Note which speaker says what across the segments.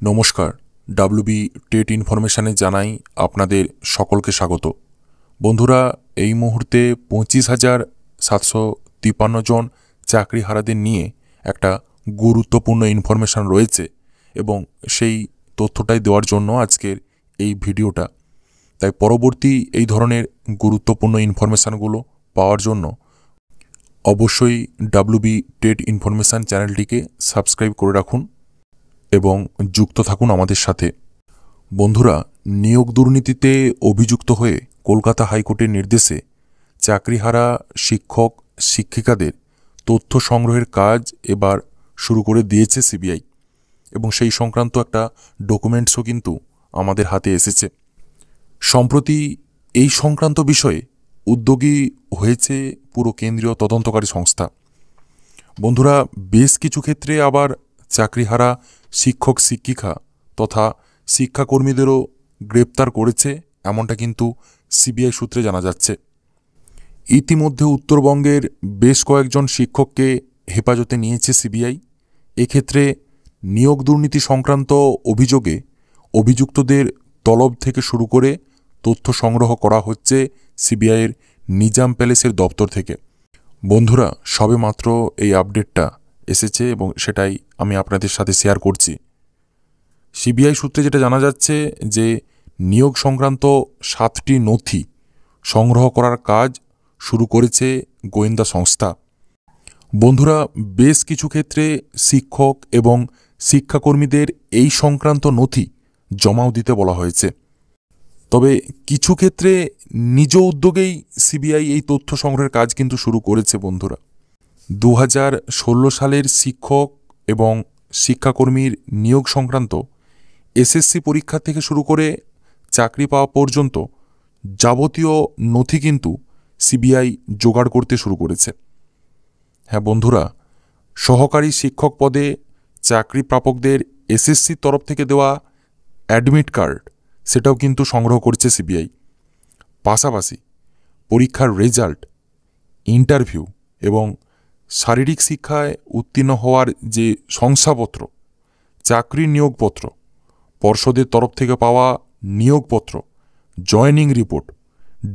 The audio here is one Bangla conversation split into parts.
Speaker 1: নমস্কার, ডাব্লিউবি টেট ইনফরমেশানে জানাই আপনাদের সকলকে স্বাগত। বন্ধুরা, এই মুহূর্তে 25,753 জন চাকরিহারাদের নিয়ে একটা গুরুত্বপূর্ণ ইনফরমেশান রয়েছে এবং সেই তথ্যটাই দেওয়ার জন্য আজকের এই ভিডিওটা। তাই পরবর্তী এই ধরনের গুরুত্বপূর্ণ ইনফরমেশানগুলো পাওয়ার জন্য অবশ্যই ডাব্লিউবি টেট ইনফরমেশান চ্যানেলটিকে সাবস্ক্রাইব করে রাখুন এবং যুক্ত থাকুন আমাদের সাথে। বন্ধুরা, নিয়োগ দুর্নীতিতে অভিযুক্ত হয়ে কলকাতা হাইকোর্টের নির্দেশে চাকরিহারা শিক্ষক শিক্ষিকাদের তথ্য সংগ্রহের কাজ এবার শুরু করে দিয়েছে সিবিআই এবং সেই সংক্রান্ত একটা ডকুমেন্টসও কিন্তু আমাদের হাতে এসেছে। সম্প্রতি এই সংক্রান্ত বিষয়ে উদ্যোগী হয়েছে পুরো কেন্দ্রীয় তদন্তকারী সংস্থা। বন্ধুরা, বেশ কিছু ক্ষেত্রে আবার চাকরিহারা শিক্ষক শিক্ষিকা তথা শিক্ষাকর্মীদেরও গ্রেপ্তার করেছে, এমনটা কিন্তু সিবিআই সূত্রে জানা যাচ্ছে। ইতিমধ্যে উত্তরবঙ্গের বেশ কয়েকজন শিক্ষককে হেফাজতে নিয়েছে সিবিআই। এক্ষেত্রে নিয়োগ দুর্নীতি সংক্রান্ত অভিযোগে অভিযুক্তদের তলব থেকে শুরু করে তথ্য সংগ্রহ করা হচ্ছে সিবিআইয়ের নিজাম প্যালেসের দপ্তর থেকে। বন্ধুরা, সবেমাত্র এই আপডেটটা এসেছে এবং সেটাই আমি আপনাদের সাথে শেয়ার করছি। সিবিআই সূত্রে যেটা জানা যাচ্ছে যে নিয়োগ সংক্রান্ত 7টি নথি সংগ্রহ করার কাজ শুরু করেছে গোয়েন্দা সংস্থা। বন্ধুরা, বেশ কিছু ক্ষেত্রে শিক্ষক এবং শিক্ষাকর্মীদের এই সংক্রান্ত নথি জমাও দিতে বলা হয়েছে। তবে কিছু ক্ষেত্রে নিজ উদ্যোগেই সিবিআই এই তথ্য সংগ্রহের কাজ কিন্তু শুরু করেছে। বন্ধুরা, 2016 সালের শিক্ষক এবং শিক্ষাকর্মীর নিয়োগ সংক্রান্ত এসএসসি পরীক্ষা থেকে শুরু করে চাকরি পাওয়া পর্যন্ত যাবতীয় নথি কিন্তু সিবিআই জোগাড় করতে শুরু করেছে। হ্যাঁ বন্ধুরা, সহকারী শিক্ষক পদে চাকরি প্রাপকদের এসএসসির তরফ থেকে দেওয়া অ্যাডমিট কার্ড সেটাও কিন্তু সংগ্রহ করছে সিবিআই। পাশাপাশি পরীক্ষার রেজাল্ট, ইন্টারভিউ এবং শারীরিক শিক্ষায় উত্তীর্ণ হওয়ার যে শংসাপত্র, চাকরির নিয়োগপত্র, পর্ষদের তরফ থেকে পাওয়া নিয়োগপত্র, জয়েনিং রিপোর্ট,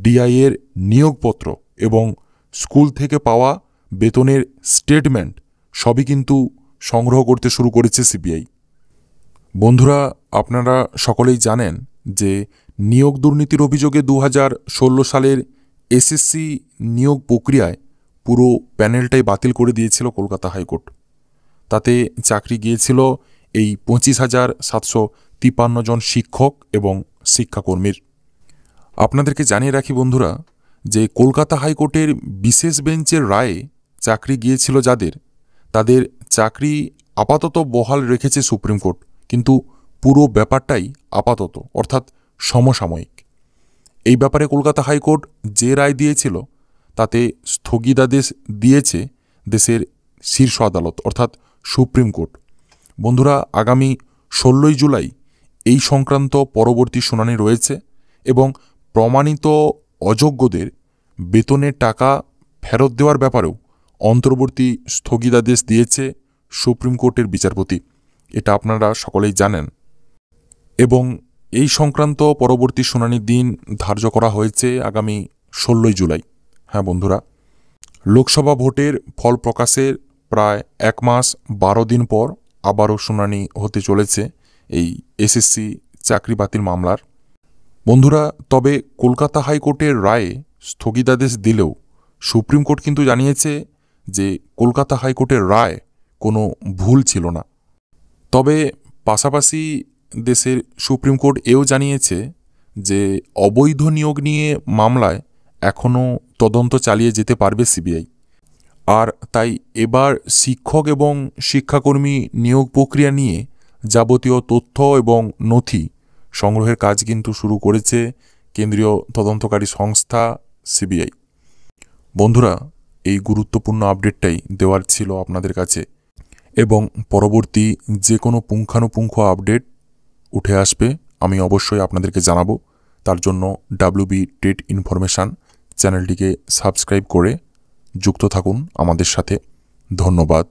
Speaker 1: ডিআইয়ের নিয়োগপত্র এবং স্কুল থেকে পাওয়া বেতনের স্টেটমেন্ট সবই কিন্তু সংগ্রহ করতে শুরু করেছে সিবিআই। বন্ধুরা, আপনারা সকলেই জানেন যে নিয়োগ দুর্নীতির অভিযোগে 2016 সালের এসএসসি নিয়োগ প্রক্রিয়ায় পুরো প্যানেলটাই বাতিল করে দিয়েছিল কলকাতা হাইকোর্ট। তাতে চাকরি গিয়েছিল এই 25,753 জন শিক্ষক এবং শিক্ষাকর্মীর। আপনাদেরকে জানিয়ে রাখি বন্ধুরা, যে কলকাতা হাইকোর্টের বিশেষ বেঞ্চের রায়ে চাকরি গিয়েছিল যাদের, তাদের চাকরি আপাতত বহাল রেখেছে সুপ্রিম কোর্ট, কিন্তু পুরো ব্যাপারটাই আপাতত অর্থাৎ সমসাময়িক। এই ব্যাপারে কলকাতা হাইকোর্ট যে রায় দিয়েছিল তাতে স্থগিতাদেশ দিয়েছে দেশের শীর্ষ আদালত অর্থাৎ সুপ্রিম কোর্ট। বন্ধুরা, আগামী 16 জুলাই এই সংক্রান্ত পরবর্তী শুনানি রয়েছে এবং প্রমাণিত অযোগ্যদের বেতনের টাকা ফেরত দেওয়ার ব্যাপারেও অন্তর্বর্তী স্থগিতাদেশ দিয়েছে সুপ্রিম কোর্টের বিচারপতি। এটা আপনারা সকলেই জানেন এবং এই সংক্রান্ত পরবর্তী শুনানির দিন ধার্য করা হয়েছে আগামী 16 জুলাই। হ্যাঁ বন্ধুরা, লোকসভা ভোটের ফল প্রকাশের প্রায় 1 মাস 12 দিন পর আবারও শুনানি হতে চলেছে এই এসএসসি চাকরি বাতিল মামলার। বন্ধুরা, তবে কলকাতা হাইকোর্টের রায়ে স্থগিতাদেশ দিলেও সুপ্রিম কোর্ট কিন্তু জানিয়েছে যে কলকাতা হাইকোর্টের রায় কোনো ভুল ছিল না। তবে পাশাপাশি দেশের সুপ্রিম কোর্ট এও জানিয়েছে যে অবৈধ নিয়োগ নিয়ে মামলায় এখনও তদন্ত চালিয়ে যেতে পারবে সিবিআই। আর তাই এবার শিক্ষক এবং শিক্ষাকর্মী নিয়োগ প্রক্রিয়া নিয়ে যাবতীয় তথ্য এবং নথি সংগ্রহের কাজ কিন্তু শুরু করেছে কেন্দ্রীয় তদন্তকারী সংস্থা সিবিআই। বন্ধুরা, এই গুরুত্বপূর্ণ আপডেটটাই দেওয়ার ছিল আপনাদের কাছে এবং পরবর্তী যে কোনো পুঙ্খানুপুঙ্খ আপডেট উঠে আসবে আমি অবশ্যই আপনাদেরকে জানাবো। তার জন্য ডাব্লিউবি টেট ইনফরমেশান চ্যানেলটিকে সাবস্ক্রাইব করে যুক্ত থাকুন আমাদের সাথে। ধন্যবাদ।